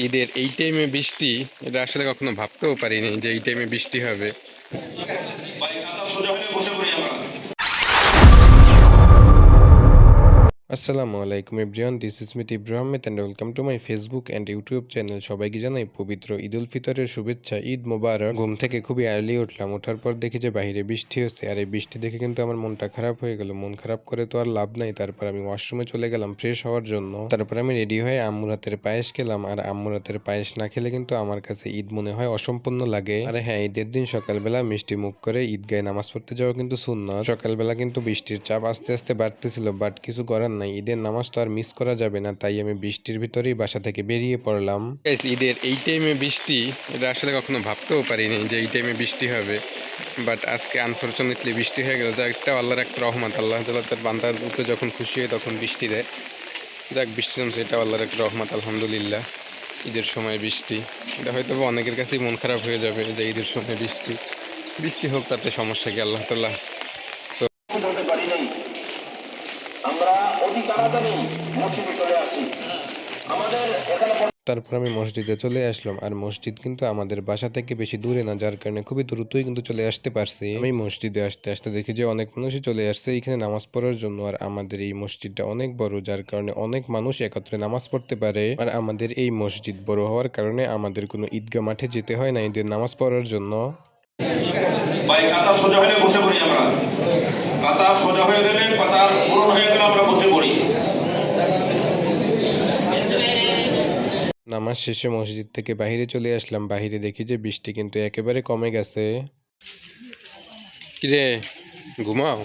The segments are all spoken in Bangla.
ঈদের এই টাইমে বৃষ্টি, এটা আসলে কখনো ভাবতেও পারিনি যে এই টাইমে বৃষ্টি হবে। আসসালামু আলাইকুম everyone, this is Meet Ibrahim and welcome to my Facebook and YouTube channel. সবাইকে জানাই পবিত্র ঈদ উল ফিতরের শুভেচ্ছা। ঈদ মোবারক। ঘুম থেকে খুবই আর্লি উঠলাম, ওঠার পর দেখি যে বাইরে বৃষ্টি হচ্ছে, আর এই বৃষ্টি দেখে কিন্তু আমার মনটা খারাপ হয়ে গেল। মন খারাপ করে তো আর লাভ নাই। তারপর আমি ওয়াশরুমে চলে গেলাম ফ্রেশ হওয়ার জন্য। তারপর আমি রেডি হয়ে আম্মুর হাতের পায়েস খেলাম, আর আম্মুর হাতের পায়েস না খেলে কিন্তু আমার কাছে ঈদ মনে হয় অসম্পূর্ণ লাগে। আর হ্যাঁ, ঈদের দিন সকালবেলা মিষ্টি মুখ করে ঈদগায় নামাজ পড়তে যাওয়া কিন্তু সুন্নাত। সকালবেলা কিন্তু বৃষ্টির চাপ আস্তে আস্তে বাড়তেছিল, বাট কিছু করার নাই, ঈদের নামাজ তো আর মিস করা যাবে না। তাই আমি বৃষ্টির ভিতরেই বাসা থেকে বেরিয়ে পড়লাম। ঈদের এই টাইমে বৃষ্টি, এটা আসলে কখনো ভাবতেও পারিনি যে এই টাইমে বৃষ্টি হবে, বাট আজকে আনফরচুনেটলি বৃষ্টি হয়ে গেল। যা একটা আল্লাহর একটা রহমত, আল্লাহ তার বান্দার উপরে যখন খুশি হয় তখন বৃষ্টি দেয়। যাক, বৃষ্টি নামছে, এটা আল্লাহর একটা রহমত, আলহামদুলিল্লাহ। ঈদের সময় বৃষ্টি, এটা হয়তো অনেকের কাছেই মন খারাপ হয়ে যাবে যে ঈদের সময় বৃষ্টি। বৃষ্টি হোক, তাতে সমস্যা কি? আল্লাহ তাআলা তারপর আমি মসজিদে চলে আসলাম, আর মসজিদ কিন্তু আমাদের বাসা থেকে বেশি দূরে না, যার কারণে খুবই দ্রুতই কিন্তু চলে আসতে পারছি। আমি মসজিদে আসতে আসতে দেখি যে অনেক মানুষই চলে আসছে এখানে নামাজ পড়ার জন্য। আর আমাদের এই মসজিদটা অনেক বড়, যার কারণে অনেক মানুষ একত্রে নামাজ পড়তে পারে। আর আমাদের এই মসজিদ বড় হওয়ার কারণে আমাদের কোনো ঈদগাহ মাঠে যেতে হয় না ঈদের নামাজ পড়ার জন্য। ভাই কাতার সোজা হলে বসে পড়ি আমরা। কাতার সোজা হয়ে গেলে, কাতার পূরণ হয়ে গেলে আমরা বসে পড়ি। নামাজ শেষে মসজিদ থেকে বাহিরে চলে আসলাম। বাহিরে দেখি যে বৃষ্টি কিন্তু একেবারে কমে গেছে। কিরে, ঘুমাও?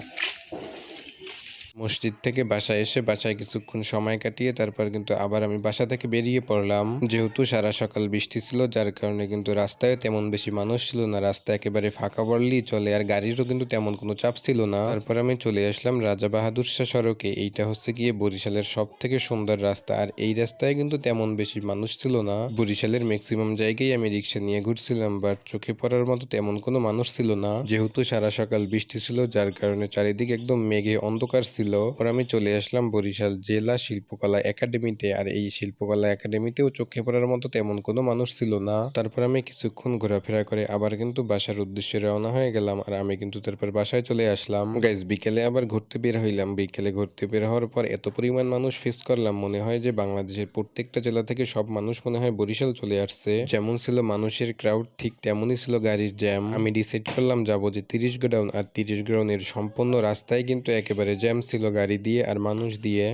মসজিদ থেকে বাসায় এসে বাসায় কিছুক্ষণ সময় কাটিয়ে তারপর কিন্তু আবার আমি বাসা থেকে বেরিয়ে পড়লাম। যেহেতু সারা সকাল বৃষ্টি ছিল, যার কারণে কিন্তু রাস্তায় তেমন বেশি মানুষ ছিল না, রাস্তা একেবারে ফাঁকা বললেই চলে, আর গাড়িরও কিন্তু তেমন কোনো চাপ ছিল না। তারপর আমি চলে আসলাম রাজা বাহাদুর শাহ সড়কে। এইটা হচ্ছে গিয়ে বরিশালের সব থেকে সুন্দর রাস্তা, আর এই রাস্তায় কিন্তু তেমন বেশি মানুষ ছিল না। বরিশালের ম্যাক্সিমাম জায়গায় আমি রিক্সা নিয়ে ঘুরছিলাম, বাট চোখে পড়ার মতো তেমন কোনো মানুষ ছিল না। যেহেতু সারা সকাল বৃষ্টি ছিল, যার কারণে চারিদিকে একদম মেঘে অন্ধকার ছিল। পর আমি চলে আসলাম বরিশাল জেলা শিল্পকলা একাডেমিতে, আর এই শিল্পকলা একাডেমিতেও চোখে পড়ার মতো তেমন কোনো মানুষ ছিল না। তারপর আমি কিছুক্ষণ ঘোরাফেরা করে আবার কিন্তু বাসার উদ্দেশ্যে রওনা হয়ে গেলাম, আর আমি কিন্তু তারপর বাসায় চলে আসলাম। গাইজ, বিকেলে আবার ঘুরতে বের হইলাম। বিকেলে ঘুরতে বের হওয়ার পর এত পরিমাণ মানুষ ফেস করলাম, মনে হয় যে বাংলাদেশের প্রত্যেকটা জেলা থেকে সব মানুষ মনে হয় বরিশাল চলে আসছে। যেমন ছিল মানুষের ক্রাউড, ঠিক তেমনই ছিল গাড়ির জ্যাম। আমি ডিসাইড করলাম যাবো যে 30 গোডাউন, আর 30 গোডাউনের সম্পূর্ণ রাস্তায় কিন্তু একেবারে জ্যাম ছিল গাড়ি দিয়ে আর মানুষ দিয়ে।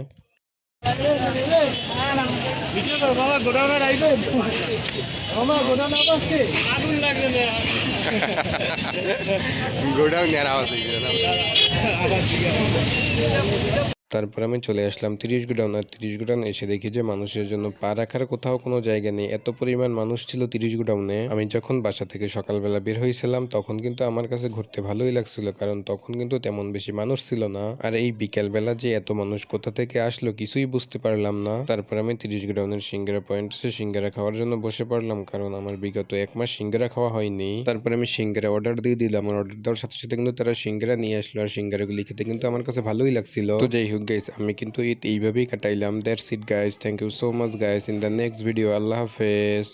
তারপর আমি চলে আসলাম 30 গোডাউন, আর 30 গোডাউন এসে দেখি যে মানুষের জন্য পা রাখার কোথাও কোনো জায়গা নেই, এত পরিমাণ মানুষ ছিল 30 গোডাউনে। আমি যখন বাসা থেকে সকালবেলা বের হয়েছিলাম তখন কিন্তু আমার কাছে ঘুরতে ভালোই লাগছিল, কারণ তখন কিন্তু তেমন বেশি মানুষ ছিল না। আর এই বিকেল বেলা যে এত মানুষ কোথা থেকে আসলো কিছুই বুঝতে পারলাম না। তারপর আমি 30 গোডাউনের সিঙ্গারা পয়েন্ট এসে সিঙ্গারা খাওয়ার জন্য বসে পড়লাম, কারণ আমার বিগত 1 মাস সিঙ্গারা খাওয়া হয়নি। তারপর আমি সিঙ্গারা অর্ডার দিয়ে দিলাম, আর অর্ডার দেওয়ার সাথে সাথে কিন্তু তারা সিঙ্গারা নিয়ে আসলো, আর সিঙ্গারাগুলি খেতে কিন্তু আমার কাছে ভালোই লাগছিল। তো যাই হোক গাইস, আমি কিন্তু ঈদ এইভাবেই কাটাইলাম। That's it guys, thank you so much guys. In the next video, আল্লাহ হাফেজ।